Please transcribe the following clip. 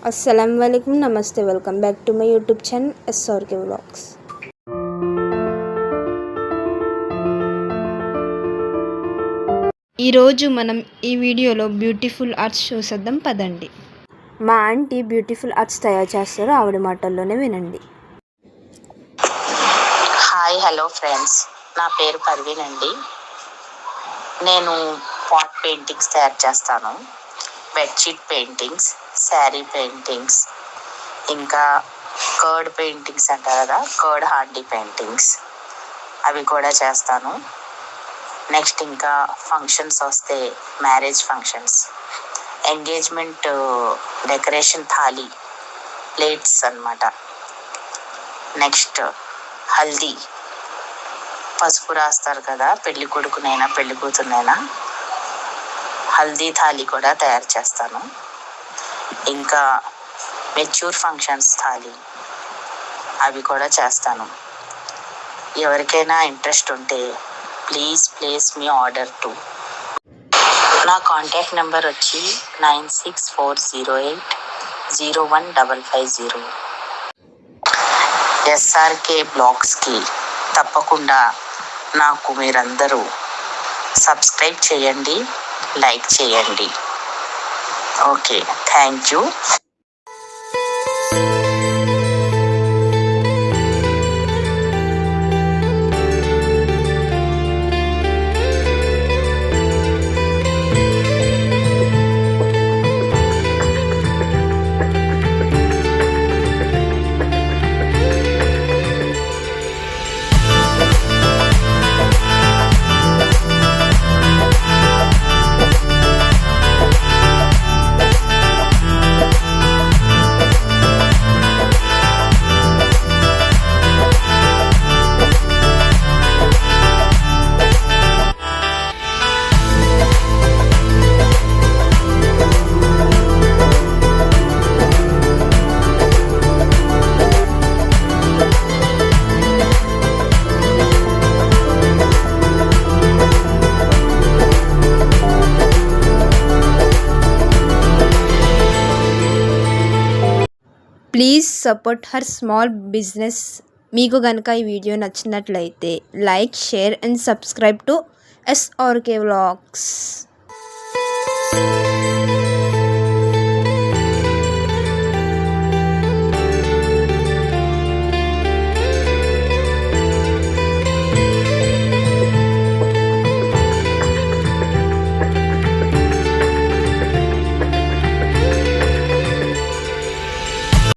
अस्सलाम वालेकुम, नमస్తే, welcome back to my YouTube channel SRK vlogs. ఈరోజు మనం ఈ వీడియోలో బ్యూటిఫుల్ ఆర్ట్స్ చూసేద్దాం పదండి. మా ఆంటీ బ్యూటిఫుల్ ఆర్ట్స్ తయారు చేస్తారో ఆవిడ మాటల్లోనే వినండి. హాయ్ హలో ఫ్రెండ్స్, నా పేరు పర్వీన్ అండి. నేను పాట్ పెయింటింగ్స్ తయారు చేస్తాను. బెడ్షీట్ పెయింటింగ్స్, శారీ పెయింటింగ్స్, ఇంకా కర్డ్ పెయింటింగ్స్ అంటారు కదా, కర్డ్ హాండీ పెయింటింగ్స్ అవి కూడా చేస్తాను. నెక్స్ట్ ఇంకా ఫంక్షన్స్ వస్తే marriage functions, engagement decoration thali plates అన్నమాట. నెక్స్ట్ హల్దీ, పసుపు రాస్తారు కదా, పెళ్లి కొడుకునైనా పెళ్లి కూతురునైనా, హల్దీ థాలీ కూడా తయారు చేస్తాను. ఇంకా మెచ్యూర్ ఫంక్షన్స్ థాలీ అవి కూడా చేస్తాను. ఎవరికైనా ఇంట్రెస్ట్ ఉంటే please place me order to. నా కాంటాక్ట్ నెంబర్ వచ్చి 9640801550. ఎస్ఆర్కే బ్లాగ్స్కి తప్పకుండా నాకు మీరందరూ సబ్స్క్రైబ్ చేయండి, లైక్ చేయండి. Okay, thank you. Please support her small business. మీకు కనుక ఈ వీడియో నచ్చినట్లయితే like, share and subscribe to SRK vlogs.